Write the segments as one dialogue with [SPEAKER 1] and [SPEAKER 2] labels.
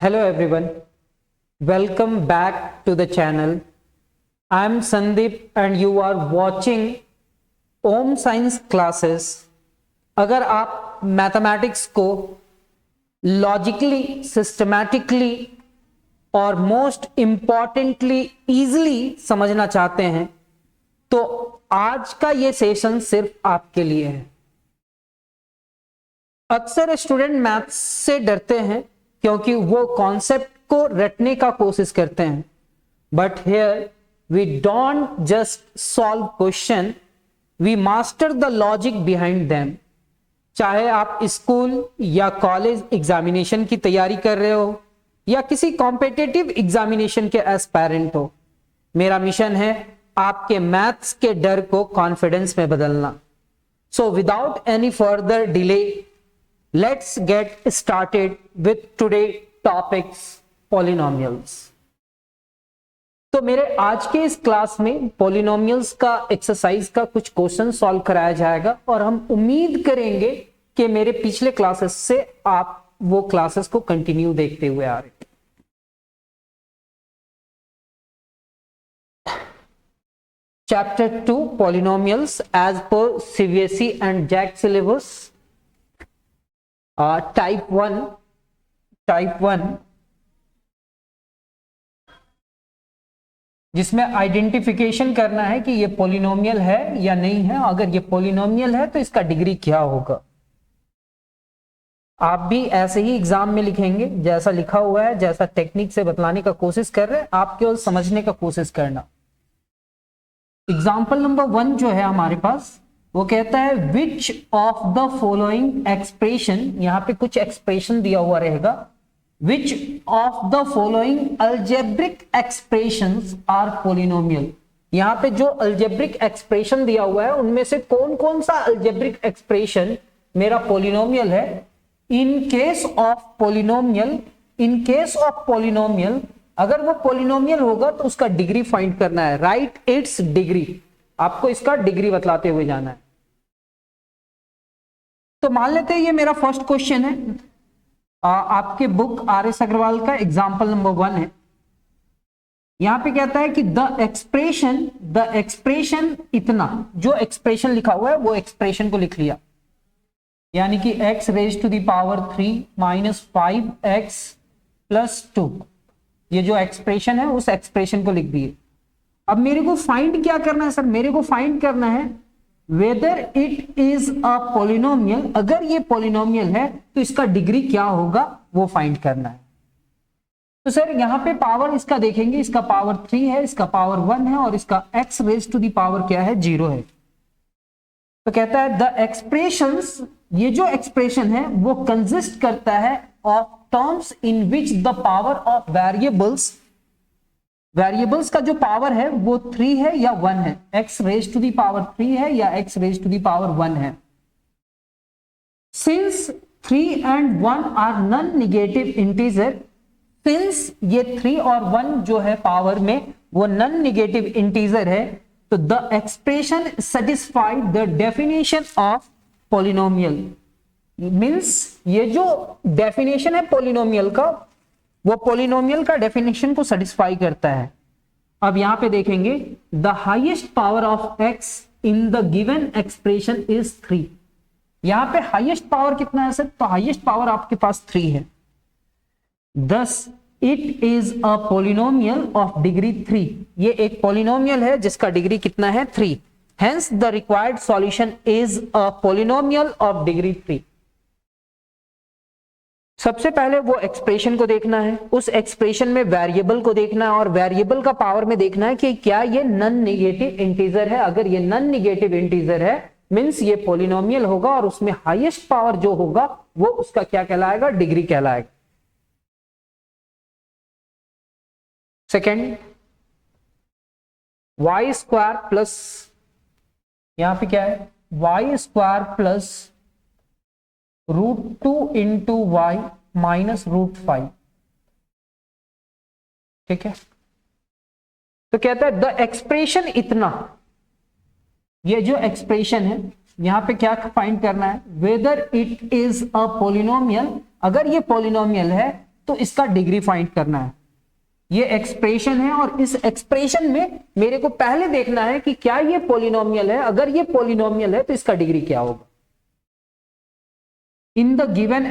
[SPEAKER 1] Hello everyone, welcome back to the channel. I am Sandeep and you are watching Home Science classes. अगर आप mathematics को logically, systematically और most importantly easily समझना चाहते हैं तो आज का ये सेशन सिर्फ आपके लिए है। अक्सर स्टूडेंट मैथ्स से डरते हैं क्योंकि वो कॉन्सेप्ट को रटने का कोशिश करते हैं, but here we don't just solve question, we master the logic behind them. चाहे आप स्कूल या कॉलेज एग्जामिनेशन की तैयारी कर रहे हो या किसी कॉम्पिटिटिव एग्जामिनेशन के एस्पायरेंट हो, मेरा मिशन है आपके मैथ्स के डर को कॉन्फिडेंस में बदलना। So without any further delay, let's get started with today topics polynomials। तो मेरे आज के इस क्लास में पॉलिनोमियल्स का एक्सरसाइज का कुछ क्वेश्चन सॉल्व कराया जाएगा और हम उम्मीद करेंगे कि मेरे पिछले क्लासेस से आप वो क्लासेस को कंटिन्यू देखते हुए आ रहे हैं। Chapter 2 polynomials as per CBSE and JAC syllabus. Type 1 जिसमें आइडेंटिफिकेशन करना है कि ये पॉलिनोमियल है या नहीं है। अगर ये पॉलिनोमियल है तो इसका डिग्री क्या होगा। आप भी ऐसे ही एग्जाम में लिखेंगे जैसा लिखा हुआ है, जैसा टेक्निक से बतलाने का कोशिश कर रहे हैं, आप केवल समझने का कोशिश करना। एग्जाम्पल नंबर 1 जो है हमारे पास, वो कहता है which of the following expression, यहां पे कुछ एक्सप्रेशन दिया हुआ रहेगा, which of the following algebraic expressions are polynomial. यहां पे जो अलजेब्रिक एक्सप्रेशन दिया हुआ है उनमें से कौन कौन सा अलजेब्रिक एक्सप्रेशन मेरा पॉलिनोमियल है। इन केस ऑफ पॉलिनोमियल, अगर वो पॉलिनोमियल होगा तो उसका डिग्री फाइंड करना है। राइट इट्स डिग्री, आपको इसका डिग्री बतलाते हुए जाना है। तो मान लेते हैं ये मेरा फर्स्ट क्वेश्चन है, आपके बुक आर.एस. अग्रवाल का एग्जाम्पल नंबर 1 है। यहां पे कहता है कि द एक्सप्रेशन इतना, जो एक्सप्रेशन लिखा हुआ है वो एक्सप्रेशन को लिख लिया, यानी कि x raise to the power 3 minus 5x plus 2, ये जो एक्सप्रेशन है उस एक्सप्रेशन को लिख दिए। अब मेरे को फाइंड क्या करना है सर, मेरे को फाइंड करना है whether it is a polynomial. अगर ये पॉलिनोमियल है तो इसका डिग्री क्या होगा वो फाइंड करना है। तो सर यहां पे पावर इसका देखेंगे, इसका पावर 3 है, इसका पावर 1 है और इसका x raise to the power क्या है, 0 है। तो कहता है द एक्सप्रेशंस, ये जो एक्सप्रेशन है वो कंसिस्ट करता है of terms in which the power of variables का जो पावर है वो 3 है या 1 है। x raise to the power 3 है या x raise to the power 1 है। Since 3 and 1 are non negative integer, since ये 3 और 1 जो है पावर में वो नॉन नेगेटिव इंटीजर है, तो the expression satisfied the definition of polynomial. Means ये जो डेफिनेशन है पॉलिनोमियल का, वो पॉलिनोमियल का डेफिनेशन को सेटिस्फाई करता है। अब यहां पे देखेंगे the highest power of x in the given expression is 3। यहां पे हाईएस्ट पावर कितना है सर, तो हाईएस्ट पावर आपके पास 3 है। Thus it is a polynomial of degree 3, ये एक पॉलिनोमियल है जिसका डिग्री कितना है, 3। Hence the required solution is a polynomial of degree 3। सबसे पहले वो एक्सप्रेशन को देखना है, उस एक्सप्रेशन में वेरिएबल को देखना है और वेरिएबल का पावर में देखना है कि क्या ये नॉन नेगेटिव इंटीजर है। अगर ये नॉन नेगेटिव इंटीजर है मींस ये पॉलिनोमियल होगा और उसमें हाईएस्ट पावर जो होगा वो उसका क्या कहलाएगा, डिग्री कहलाएगा। सेकेंड, वाई स्क्वायर प्लस, यहां पे क्या है, y square plus √2 into y minus √5, ठीक है। तो कहता है द एक्सप्रेशन इतना, ये जो एक्सप्रेशन है यहां पे क्या फाइंड करना है, whether it is a polynomial. अगर ये पॉलिनोमियल है तो इसका डिग्री फाइंड करना है। ये एक्सप्रेशन है और इस एक्सप्रेशन में मेरे को पहले देखना है कि क्या ये पॉलिनोमियल है। अगर ये पॉलिनोमियल है तो इसका डिग्री क्या होगा। In the given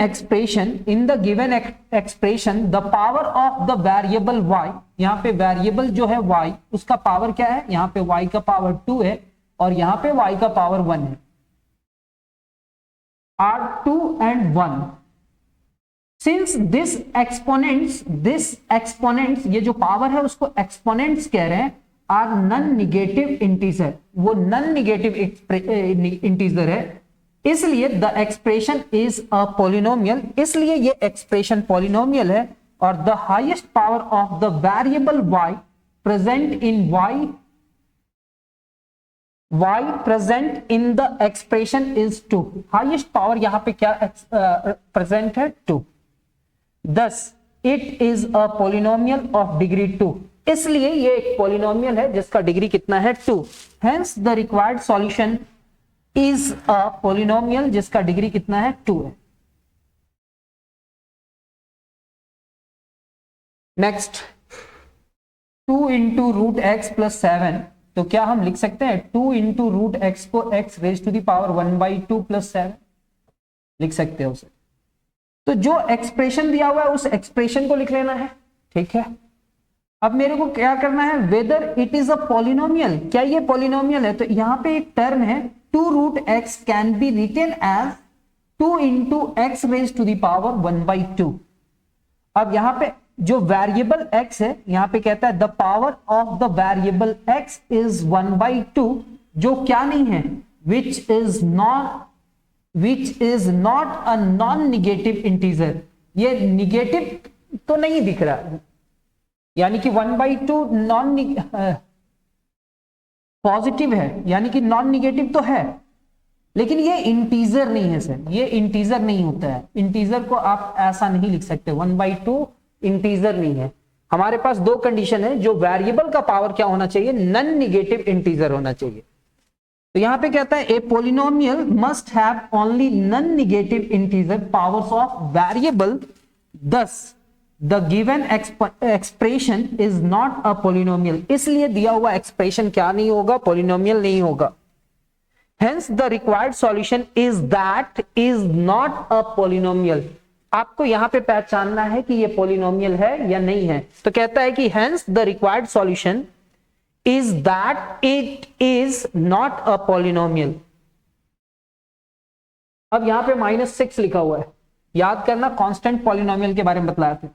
[SPEAKER 1] expression, the power of the variable y, यहाँ पे वेरिएबल जो है y, उसका पावर क्या है, यहाँ पे y का पावर 2 है और यहाँ पे y का पावर 1 है, are 2 and 1. Since this exponents, ये जो पावर है उसको एक्सपोनेंट्स कह रहे हैं, आर नॉन निगेटिव इंटीजर, वो नॉन निगेटिव इंटीजर है, इसलिए the expression is a polynomial, इसलिए ये एक्सप्रेशन पॉलिनोमियल है। और the highest power of the variable y present in the expression is 2। Highest power यहां पे क्या प्रेजेंट है, 2। Thus it is a polynomial of degree 2, इसलिए ये एक पॉलिनोमियल है जिसका डिग्री कितना है, 2। Hence the required solution is a polynomial जिसका डिग्री कितना है, 2 है। Next 2 into root x plus 7, तो क्या हम लिख सकते हैं 2 इंटू रूट एक्स को x raise to the power 1/2 plus 7 लिख सकते हो उसे। तो जो एक्सप्रेशन दिया हुआ है उस एक्सप्रेशन को लिख लेना है, ठीक है। अब मेरे को क्या करना है, whether it is a polynomial, क्या ये पॉलिनोमियल है। तो यहां पे एक टर्म है 2 root x can be written as 2 into x raise to the power 1/2। अब यहां पे जो वेरिएबल x है, यहां पे कहता है the power of the variable x is 1/2, जो क्या नहीं है, which is not a non negative integer, ये निगेटिव तो नहीं दिख रहा, यानी कि 1/2 नॉन पॉजिटिव है, यानी कि नॉन निगेटिव तो है, लेकिन ये इंटीजर नहीं है सर, ये इंटीजर नहीं होता है। इंटीजर को आप ऐसा नहीं लिख सकते, 1/2 इंटीजर नहीं है। हमारे पास दो कंडीशन है, जो वेरिएबल का पावर क्या होना चाहिए, नॉन निगेटिव इंटीजर होना चाहिए। तो यहां पे कहता है a polynomial must have only non negative integer powers of variable, thus the given expression is not a polynomial, इसलिए दिया हुआ एक्सप्रेशन क्या नहीं होगा, पॉलिनोमियल नहीं होगा। Hence the required solution is that is not a polynomial. आपको यहां पे पहचानना है कि ये पॉलिनोमियल है या नहीं है। तो कहता है कि hence the required solution is that it is not a polynomial। अब यहां पे -6 लिखा हुआ है, याद करना कांस्टेंट पॉलिनोमियल के बारे में बतलाया था।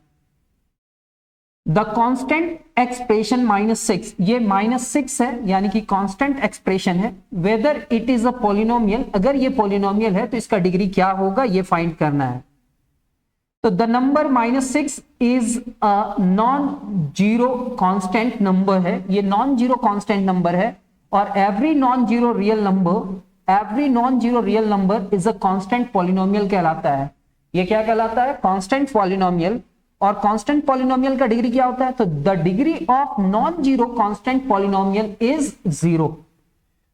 [SPEAKER 1] द कांस्टेंट एक्सप्रेशन -6, ये -6 है, यानी कि कांस्टेंट एक्सप्रेशन है। Whether it is a polynomial, अगर ये पॉलिनोमियल है तो इसका डिग्री क्या होगा, ये फाइंड करना है। तो the number -6 is a non zero constant number है, ये नॉन जीरो कांस्टेंट नंबर है। और every non zero real number is a constant polynomial कहलाता है। ये क्या कहलाता है, कांस्टेंट पॉलिनोमियल। और कांस्टेंट पॉलिनोमियल का डिग्री क्या होता है, तो the degree of non zero constant polynomial is 0।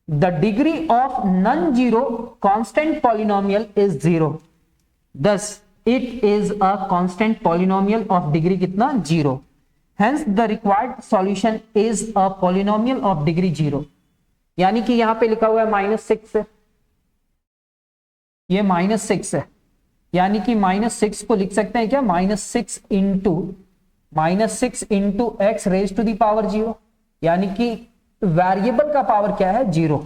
[SPEAKER 1] The degree of non zero constant polynomial is 0, दस it is a constant polynomial of degree कितना, 0। hence the required solution is a polynomial of degree 0। यानी कि यहां पे लिखा हुआ है -6 है, ये -6 है, यानी कि -6 को लिख सकते हैं क्या, -6 into x raise to the power 0, यानी कि वेरिएबल का पावर क्या है, 0।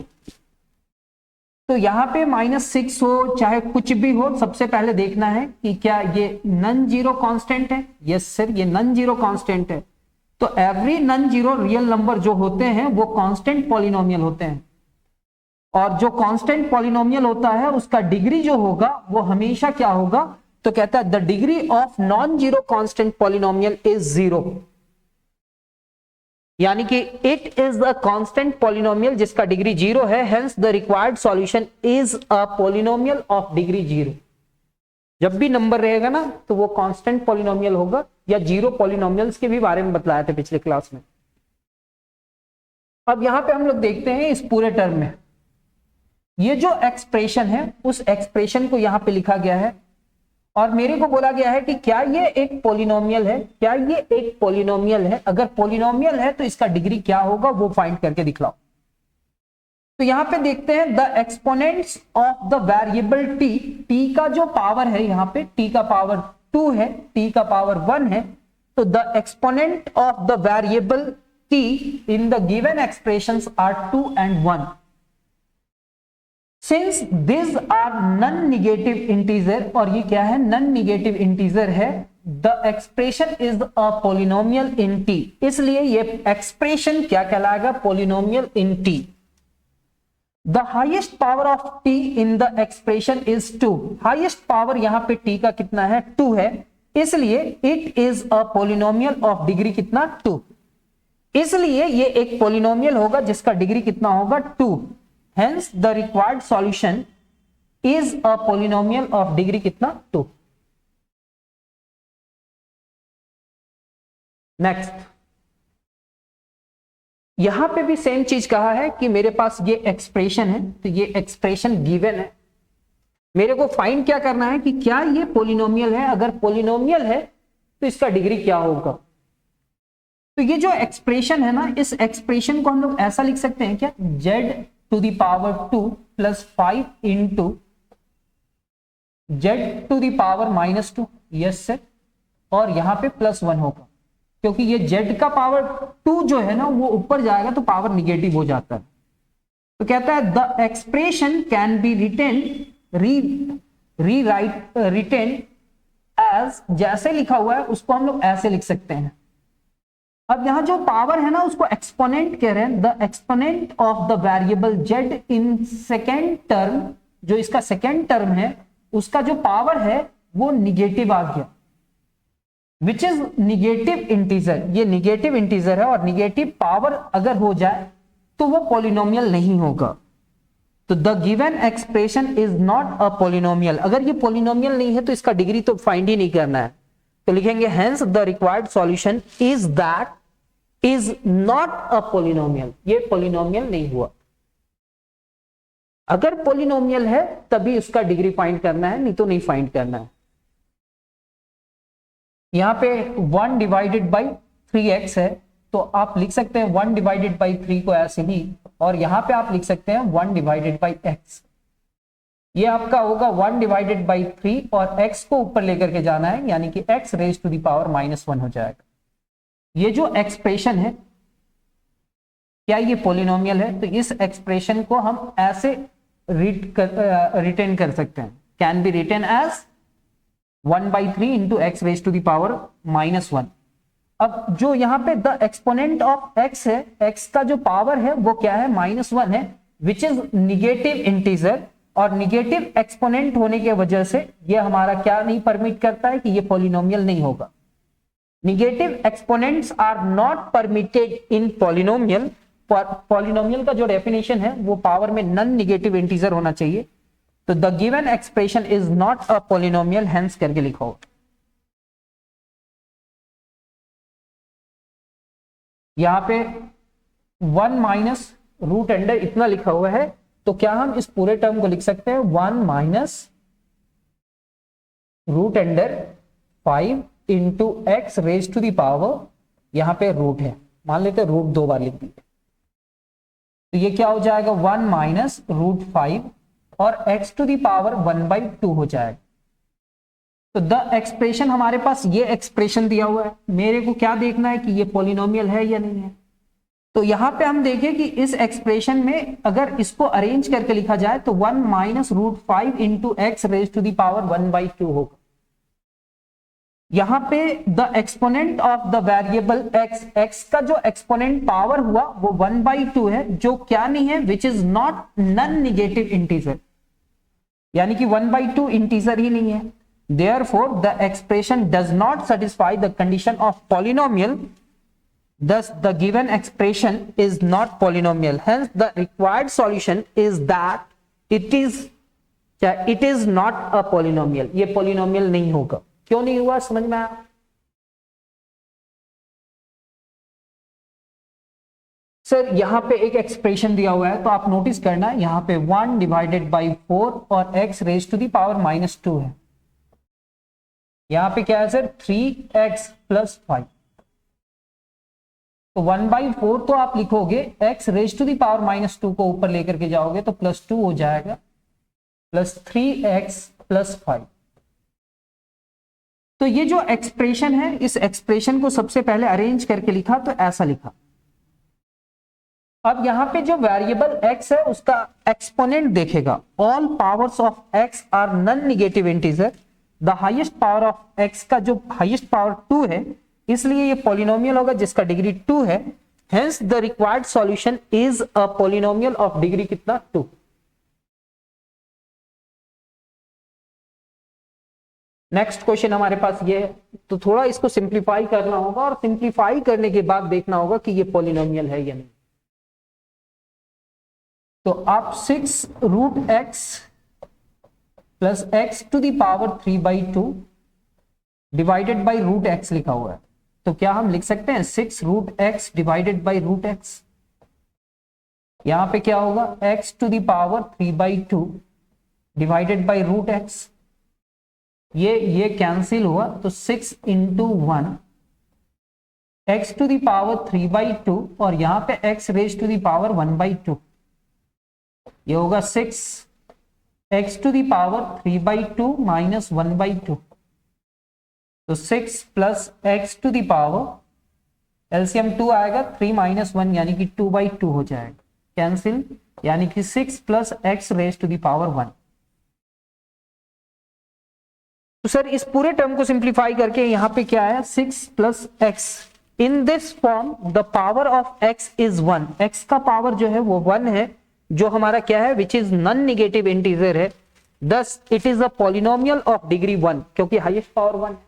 [SPEAKER 1] तो यहां पे -6 हो चाहे कुछ भी हो, सबसे पहले देखना है कि क्या ये नॉन जीरो कांस्टेंट है। यस सर, ये नॉन जीरो कांस्टेंट है। तो every non zero real number जो होते हैं वो कांस्टेंट पॉलिनोमियल होते हैं, और जो कांस्टेंट पॉलिनोमियल होता है उसका डिग्री जो होगा वो हमेशा क्या होगा, तो कहता है the degree of non zero constant polynomial is 0, यानी कि it is a constant polynomial जिसका डिग्री 0 है। Hence the required solution is a polynomial of degree 0। जब भी नंबर रहेगा ना तो वो कांस्टेंट पॉलिनोमियल होगा, या जीरो पॉलिनोमियल्स के भी बारे में बतलाया था पिछले क्लास में। अब यहां पे हम लोग देखते हैं इस पूरे टर्म में ये जो एक्सप्रेशन है उस एक्सप्रेशन को यहां पे लिखा गया है, और मेरे को बोला गया है कि क्या ये एक पॉलिनोमियल है, क्या ये एक पॉलिनोमियल है, अगर पॉलिनोमियल है तो इसका डिग्री क्या होगा वो फाइंड करके दिखलाओ। तो यहां पे देखते हैं the exponents of the variable T, T का जो पावर है यहाँ पे टी का पावर 2 है, टी का पावर 1 है, तो the exponent of the variable t in the given expressions are 2 and 1. Since these are non-negative integer, और ये क्या है, non-negative integer है, the expression is a polynomial in t, इसलिए ये एक्सप्रेशन क्या कहलाएगा, polynomial in t. The highest power of t in the expression is 2. Highest power यहाँ पे t का कितना है, 2 है, इसलिए it is a polynomial of degree कितना, 2. इसलिए ये एक polynomial होगा जिसका डिग्री कितना होगा, 2. Hence the required solution is a polynomial of degree कितना, 2. नेक्स्ट, यहां पे भी सेम चीज कहा है कि मेरे पास ये एक्सप्रेशन है, तो ये एक्सप्रेशन गिवन है, मेरे को फाइंड क्या करना है कि क्या ये पॉलिनोमियल है, अगर पॉलिनोमियल है तो इसका डिग्री क्या होगा। तो ये जो एक्सप्रेशन है ना, इस एक्सप्रेशन को हम लोग ऐसा लिख सकते हैं क्या, z to the power 2 plus 5 into z to the power -2, yes sir, और यहां पे +1 होगा, क्योंकि ये z का पावर 2 जो है ना वो ऊपर जाएगा तो पावर निगेटिव हो जाता है। तो कहता है the expression can be written as, जैसे लिखा हुआ है उसको हम लोग ऐसे लिख सकते हैं। अब यहां जो पावर है ना उसको एक्सपोनेंट कह रहे हैं, the exponent of the variable z in second term, जो इसका सेकेंड टर्म है उसका जो पावर है वो निगेटिव आ गया, विच इज निगेटिव इंटीजर, ये निगेटिव इंटीजर है और निगेटिव पावर अगर हो जाए तो वो पॉलिनोमियल नहीं होगा। तो the given expression is not a polynomial, अगर ये पॉलिनोमियल नहीं है तो इसका डिग्री तो फाइंड ही नहीं करना है, तो लिखेंगे hence the required solution is that is not a polynomial, ये पॉलिनोमियल नहीं हुआ। अगर पॉलिनोमियल है तभी उसका डिग्री फाइंड करना है, नहीं तो नहीं फाइंड करना है। यहां पे 1 डिवाइडेड बाई 3x है, तो आप लिख सकते हैं 1 डिवाइडेड बाई 3 को ऐसे ही, और यहां पे आप लिख सकते हैं 1 डिवाइडेड बाई x। ये आपका होगा 1 डिवाइडेड बाई 3 और x को ऊपर लेकर के जाना है, यानी कि x raise to the power -1 हो जाएगा। ये जो एक्सप्रेशन है क्या ये पॉलिनोमियल है, तो इस एक्सप्रेशन को हम ऐसे रिटेन कर सकते हैं, can be written as 1/3 into x raise to the power -1। अब जो यहाँ पे द एक्सपोनेंट ऑफ x है, x का जो पावर है वो क्या है, -1 है, विच इज निगेटिव इंटीजर, और निगेटिव एक्सपोनेंट होने के वजह से ये हमारा क्या नहीं परमिट करता है कि ये पॉलिनोमियल नहीं होगा। Negative exponents are not permitted in polynomial. Polynomial का जो डेफिनेशन है वो पावर में नॉन निगेटिव इंटीजर होना चाहिए, तो the given expression is not a polynomial, hence करके लिखो। यहां पे 1 माइनस रूट अंडर इतना लिखा हुआ है, तो क्या हम इस पूरे टर्म को लिख सकते हैं 1 minus root under 5 into x raise to the power, यहां पे रूट है, मान लेते हैं रूट 2 बार लिख दिए, तो ये क्या हो जाएगा 1 माइनस रूट 5 और x टू दी पावर 1/2 हो जाएगा। तो द एक्सप्रेशन हमारे पास ये एक्सप्रेशन दिया हुआ है, मेरे को क्या देखना है कि ये पॉलिनोमियल है या नहीं है। तो यहां पे हम देखें कि इस एक्सप्रेशन में अगर इसको अरेंज करके लिखा जाए तो 1 minus root 5 into x raise to the power 1/2 होगा। यहां पे the exponent of the variable x, x का जो एक्सपोनेंट पावर हुआ वो 1/2 है, जो क्या नहीं है, which is not non negative integer, यानी कि 1/2 इंटीजर ही नहीं है। Therefore, the expression does not satisfy the condition of polynomial. Thus, the given expression is not polynomial. Hence, the required solution is that it is not a polynomial. ये polynomial नहीं होगा। क्यों नहीं हुआ, समझ में आया? सर यहां पे एक एक्सप्रेशन दिया हुआ है, तो आप नोटिस करना यहां पे 1 डिवाइडेड बाई 4 और x raise to the power -2 है। यहां पे क्या है सर 3x प्लस 5, तो 1/4 तो आप लिखोगे, x raise to the power -2 को ऊपर लेकर के जाओगे तो +2 हो जाएगा, प्लस 3x प्लस 5। तो ये जो एक्सप्रेशन है, इस एक्सप्रेशन को सबसे पहले अरेंज करके लिखा तो ऐसा लिखा। अब यहां पे जो वेरिएबल x है उसका एक्सपोनेंट देखेगा, all powers of x are non negative integer, the highest power of x का जो हाईएस्ट पावर 2 है, इसलिए ये पॉलिनोमियल होगा जिसका डिग्री 2 है। Hence the required solution is a polynomial of degree कितना 2। नेक्स्ट क्वेश्चन हमारे पास ये है, तो थोड़ा इसको सिंप्लीफाई करना होगा और सिंप्लीफाई करने के बाद देखना होगा कि ये पॉलिनोमियल है या नहीं। तो आप 6√x plus x to the power 3/2 divided by √x लिखा हुआ है, तो क्या हम लिख सकते हैं 6√x डिवाइडेड बाई √x। यहां पे क्या होगा x to the power 3/2 divided by √x, ये कैंसिल हुआ तो 6 into 1 x to the power 3/2 और यहां पे x raise to the power 1/2, ये होगा 6 x to the power 3/2 minus 1/2, तो 6 plus x to the power LCM 2 आएगा, 3 माइनस 1 यानी कि 2/2 हो जाएगा, कैंसिल, यानी कि 6 plus x raise to the power 1। तो सर इस पूरे टर्म को सिंप्लीफाई करके यहां पे क्या है 6 plus x, in this form the power of x is 1, x का पावर जो है वो 1 है, जो हमारा क्या है which is non negative integer है, thus it is a polynomial of degree 1 क्योंकि हाईएस्ट पावर 1 है।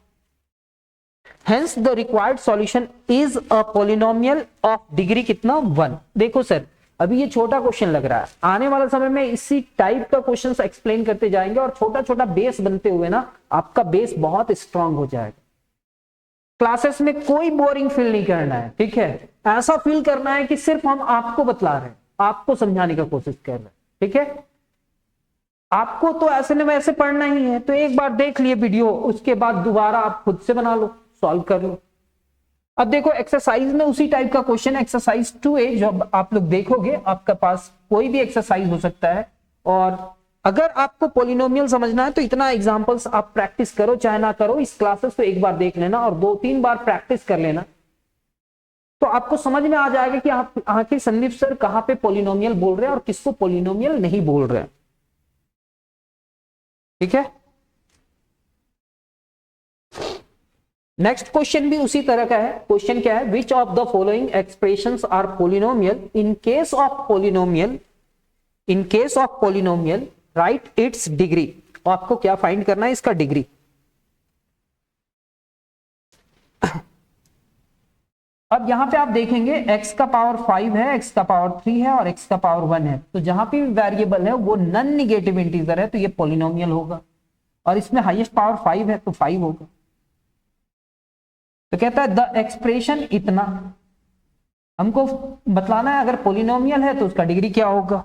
[SPEAKER 1] Hence the required solution is a polynomial of degree कितना 1। देखो सर अभी ये छोटा क्वेश्चन लग रहा है, आने वाले समय में इसी टाइप का क्वेश्चन एक्सप्लेन करते जाएंगे और छोटा छोटा बेस बनते हुए ना आपका बेस बहुत स्ट्रांग हो जाएगा। क्लासेस में कोई बोरिंग फील नहीं करना है, ठीक है, ऐसा फील करना है कि सिर्फ हम आपको बतला रहे हैं, आपको समझाने का कोशिश कर रहे हैं, ठीक है। आपको तो ऐसे न वैसे पढ़ना ही है, तो एक बार देख लिए वीडियो, उसके बाद दोबारा आप खुद से बना लो, सॉल्व कर लो। अब देखो एक्सरसाइज में उसी टाइप का क्वेश्चन एक्सरसाइज 2A जब आप लोग देखोगे, आपके पास कोई भी एक्सरसाइज हो सकता है, और अगर आपको पॉलिनोमियल समझना है तो इतना एग्जांपल्स आप प्रैक्टिस करो चाहे ना करो, इस क्लासेस को एक बार देख लेना और 2-3 बार प्रैक्टिस कर लेना, तो आपको समझ में आ जाएगा कि आप आखिर संदीप सर कहां पे पॉलिनोमियल बोल रहे हैं और किसको पॉलिनोमियल नहीं बोल रहे हैं, ठीक है। नेक्स्ट क्वेश्चन भी उसी तरह का है। क्वेश्चन क्या है, which of the following expressions are polynomial in case of polynomial, in case of polynomial write its degree. तो आपको क्या फाइंड करना है, इसका डिग्री। अब यहां पे आप देखेंगे x का पावर 5 है, x का पावर 3 है और x का पावर 1 है, तो जहां पे वेरिएबल है वो नॉन नेगेटिव इंटीजर है, तो ये पॉलिनोमियल होगा, और इसमें हाईएस्ट पावर 5 है तो 5 होगा। तो कहता है द एक्सप्रेशन इतना, हमको बतलाना है अगर पॉलिनोमियल है तो उसका डिग्री क्या होगा।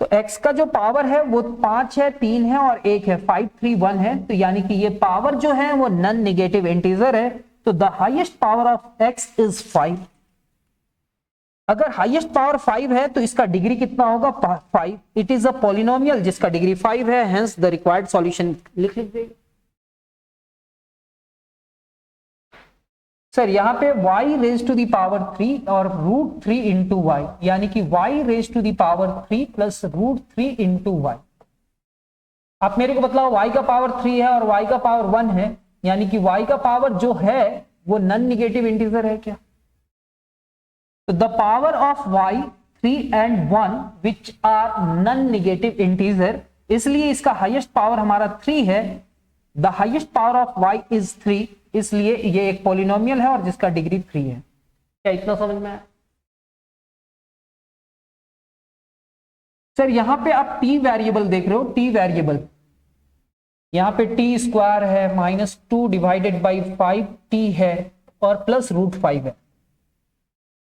[SPEAKER 1] तो x का जो पावर है वो 5 है, 3 है और 1 है, 5 3 1 है, तो यानी कि ये पावर जो है वो नॉन नेगेटिव इंटीजर है, तो the highest power of x is 5। अगर हाईएस्ट पावर 5 है तो इसका डिग्री कितना होगा 5। इट इज अ पॉलिनोमियल जिसका डिग्री 5 है, हेंस द रिक्वायर्ड सॉल्यूशन लिख लीजिए। सर यहां पे y raise to the power 3 और √3 इंटू वाई, यानी कि y raise to the power 3 plus √3 into y. आप मेरे को बतलाओ y का पावर 3 है और y का पावर 1 है, यानी कि y का पावर जो है वो नॉन नेगेटिव इंटीजर है क्या। तो the power of y 3 and 1 which are non negative integer, इसलिए इसका हाईएस्ट पावर हमारा 3 है, the highest power of y is 3, इसलिए ये एक पॉलिनोमियल है और जिसका डिग्री 3 है। क्या इतना समझ में आया। सर यहां पे आप t वेरिएबल देख रहे हो, t वेरिएबल यहां पे t स्क्वायर है, -2 डिवाइडेड बाई 5t है और प्लस √5 है।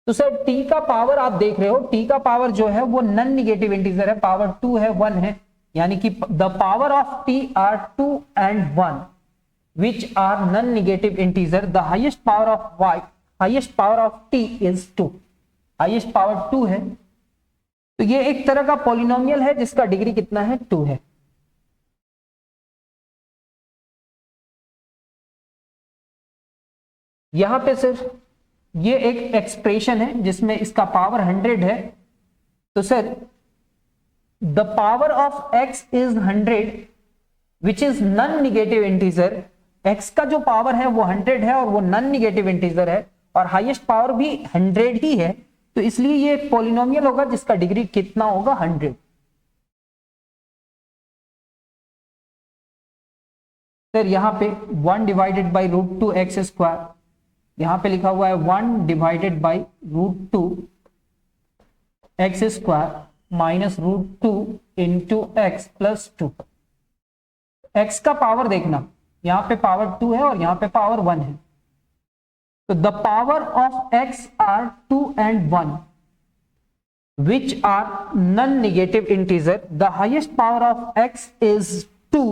[SPEAKER 1] तो सर t का पावर आप देख रहे हो, t का पावर जो है वो नॉन नेगेटिव इंटीजर है, पावर 2 है 1 है, यानी कि the power of t are 2 and 1, which are non-negative integer, the highest power of y, highest power of t is 2. Highest power 2 है, तो ये एक तरह का पॉलिनोमियल है जिसका डिग्री कितना है, 2 है. यहां पे सर ये एक एक्सप्रेशन है जिसमें इसका पावर 100 है, तो sir the power of x is 100 which is non negative integer. x का जो पावर है वो 100 है और वो नॉन निगेटिव इंटीजर है और हाईएस्ट पावर भी 100 ही है, तो इसलिए ये एक पॉलिनोमियल होगा जिसका डिग्री कितना होगा, 100. सर यहां पे 1 divided by root 2 x square, यहां पे लिखा हुआ है 1 divided by root 2 x square minus root 2 into x plus 2. X का पावर देखना, यहां पे पावर 2 है और यहां पे पावर 1 है, तो the power of x are 2 and 1 which are non-negative integer. The highest power of x is 2.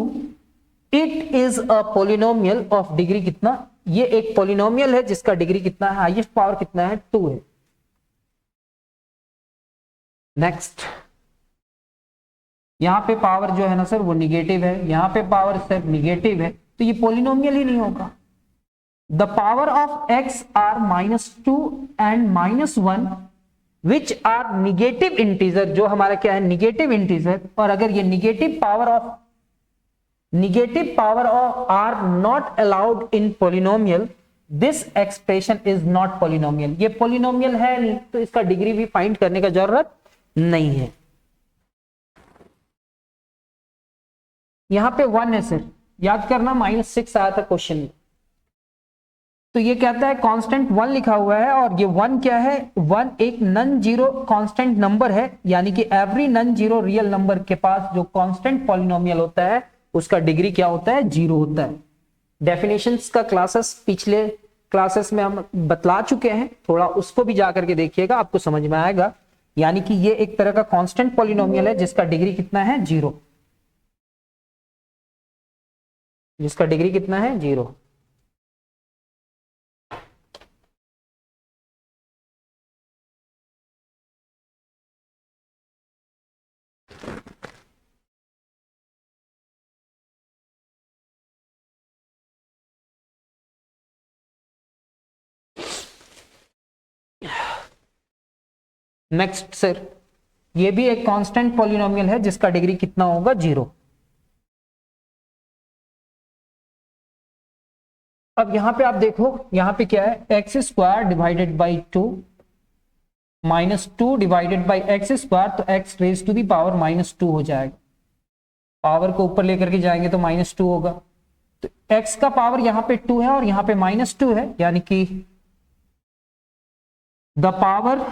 [SPEAKER 1] It is a polynomial of degree कितना, ये एक पॉलिनोमियल है जिसका डिग्री कितना है, हाईएस्ट पावर कितना है, 2 है. नेक्स्ट, यहां पे पावर जो है ना सर वो निगेटिव है, यहां पे पावर सर निगेटिव है, तो ये पॉलिनोमियल ही नहीं होगा. The power of x are -2 and -1 which are negative integer, जो हमारा क्या है, निगेटिव इंटीजर. और अगर ये negative power of are not allowed in polynomial, this expression is not polynomial. ये पॉलिनोमियल है नहीं, तो इसका डिग्री भी फाइंड करने का जरूरत नहीं है. यहां पे 1 है सर, याद करना -6 आया था क्वेश्चन में, तो ये कहता है कांस्टेंट 1 लिखा हुआ है और ये 1 क्या है, 1 एक नॉन जीरो कांस्टेंट नंबर है, यानी कि every non zero real number के पास जो कांस्टेंट पॉलिनोमियल होता है उसका डिग्री क्या होता है, 0 होता है. डेफिनेशंस का क्लासेस पिछले क्लासेस में हम बतला चुके हैं, थोड़ा उसको भी जाकर के देखिएगा, आपको समझ में आएगा. यानी कि ये एक तरह का कांस्टेंट पॉलिनोमियल है जिसका डिग्री कितना है, 0, जिसका डिग्री कितना है, 0. नेक्स्ट सर, ये भी एक कांस्टेंट पॉलिनोमियल है जिसका डिग्री कितना होगा, 0. अब यहां पे आप देखो, यहां पे क्या है, x square divided by 2 -2 divided by x square, तो x raise to the power -2 हो जाएगा. पावर को ऊपर लेकर के जाएंगे तो -2 होगा, तो एक्स का पावर यहां पे 2 है और यहां पे -2 है, यानी कि द पावर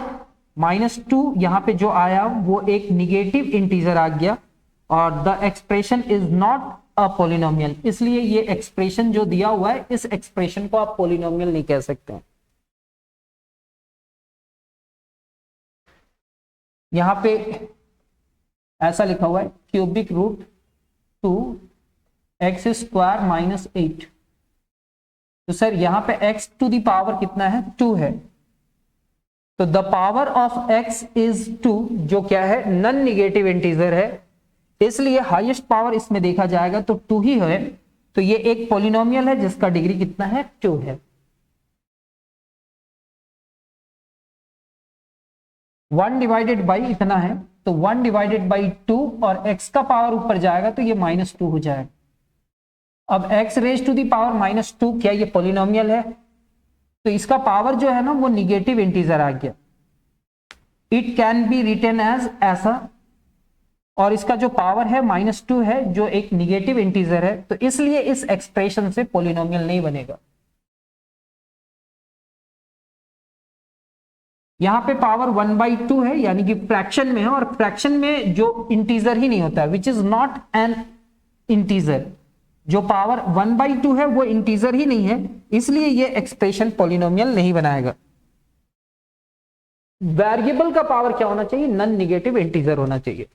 [SPEAKER 1] -2 यहां पे जो आया वो एक निगेटिव इंटीजर आ गया और the expression is not a polynomial. इसलिए ये एक्सप्रेशन जो दिया हुआ है, इस एक्सप्रेशन को आप पॉलिनोमियल नहीं कह सकते हैं. यहां पे ऐसा लिखा हुआ है क्यूबिक रूट 2 एक्स स्क्वायर -8, तो सर यहां पे x टू दी पावर कितना है, 2 है, तो the power of x is 2, जो क्या है, नॉन निगेटिव इंटीजर है, इसलिए हाईएस्ट पावर इसमें देखा जाएगा तो 2 ही है, तो ये एक पॉलिनोमियल है जिसका डिग्री कितना है, 2 है. 1 डिवाइडेड बाई इतना है, तो 1 डिवाइडेड बाई 2 और x का पावर ऊपर जाएगा तो ये -2 हो जाएगा. अब x raise to the power -2, क्या ये पॉलिनोमियल है, तो इसका पावर जो है ना वो निगेटिव इंटीजर आ गया. It can be written as ऐसा, और इसका जो पावर है -2 है जो एक निगेटिव इंटीजर है, तो इसलिए इस एक्सप्रेशन से पॉलिनोमियल नहीं बनेगा. यहां पे पावर 1/2 है, यानी कि फ्रैक्शन में है, और फ्रैक्शन में जो इंटीजर ही नहीं होता है, which is not an integer, जो पावर 1/2 है वो इंटीजर ही नहीं है, इसलिए ये एक्सप्रेशन पॉलिनोमियल नहीं बनाएगा. वेरिएबल का पावर क्या होना चाहिए, नॉन निगेटिव इंटीजर होना चाहिए.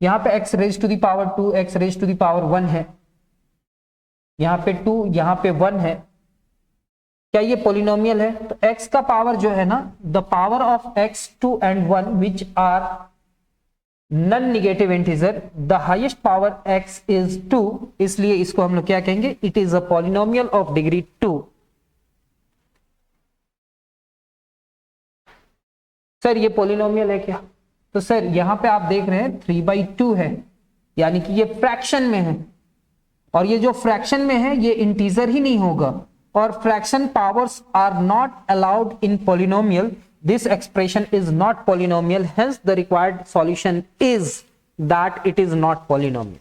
[SPEAKER 1] यहाँ पे x raise to the power 2, x raise to the power 1 है, यहाँ पे 2, यहाँ पे 1 है। क्या ये पोलिनोमियल है? तो x का पावर जो है ना, the power of x 2 and 1 which are non negative integer, the highest power x is 2, इसलिए इसको हम लोग क्या कहेंगे? It is a polynomial of degree 2। Sir ये पोलिनोमियल है क्या? तो सर यहां पे आप देख रहे हैं 3/2 है, यानी कि ये फ्रैक्शन में है, और ये जो फ्रैक्शन में है ये इंटीजर ही नहीं होगा, और fraction powers are not allowed in polynomial. This expression is not polynomial, hence the required solution is that it is not polynomial.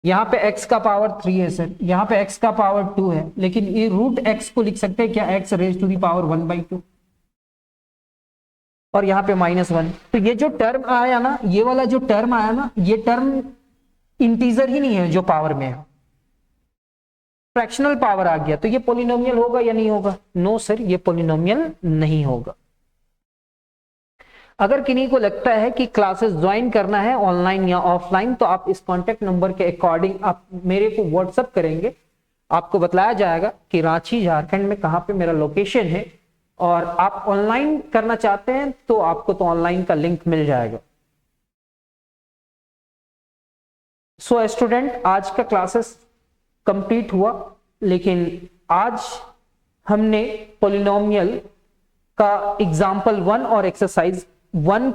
[SPEAKER 1] यहां पे x का पावर 3 है सर, यहां पे x का पावर 2 है, लेकिन ये रूट x को लिख सकते हैं क्या? x raise to the power 1/2, और यहाँ पे -1। तो ये जो टर्म आया ना, ये वाला जो टर्म आया ना, ये टर्म इंटीजर ही नहीं है जो पावर में है, फ्रैक्शनल पावर आ गया। तो ये पोलिनोमियल होगा या नहीं होगा? नो सर, ये पोलिनोमियल नहीं होगा। अगर किन्हीं को लगता है कि क्लासेस ज्वाइन करना है ऑनलाइन या ऑफलाइन, तो आप इस कॉन्टेक्ट नंबर के अकॉर्डिंग आप मेरे को व्हाट्सएप करेंगे, आपको बताया जाएगा कि रांची झारखंड में कहाँ पे मेरा लोकेशन है, और आप ऑनलाइन करना चाहते हैं तो आपको तो ऑनलाइन का लिंक मिल जाएगा। सो स्टूडेंट, आज का क्लासेस कंप्लीट हुआ, लेकिन आज हमने पॉलिनोमियल का एग्जाम्पल 1 और एक्सरसाइज 1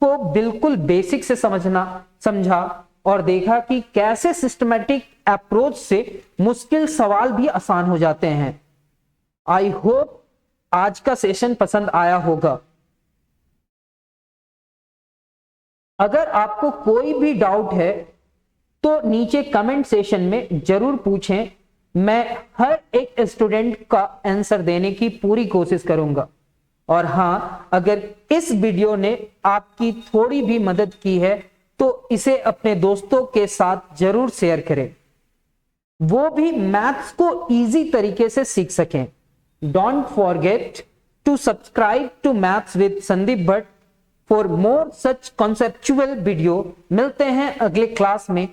[SPEAKER 1] को बिल्कुल बेसिक से समझा और देखा कि कैसे सिस्टमैटिक अप्रोच से मुश्किल सवाल भी आसान हो जाते हैं। आई होप आज का सेशन पसंद आया होगा। अगर आपको कोई भी डाउट है तो नीचे कमेंट सेशन में जरूर पूछें, मैं हर एक स्टूडेंट का आंसर देने की पूरी कोशिश करूंगा। और हां, अगर इस वीडियो ने आपकी थोड़ी भी मदद की है तो इसे अपने दोस्तों के साथ जरूर शेयर करें, वो भी मैथ्स को इजी तरीके से सीख सकें। Don't forget to subscribe to maths with Sandeep Bhatt for more such conceptual video. मिलते हैं अगले क्लास में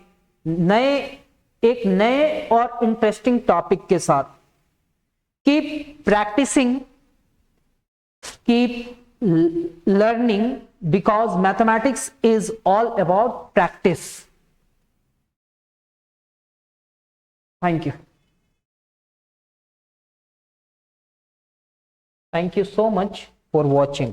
[SPEAKER 1] एक नए और इंटरेस्टिंग टॉपिक के साथ। Keep practising, keep learning, because mathematics is all about practice. Thank you. Thank you so much for watching.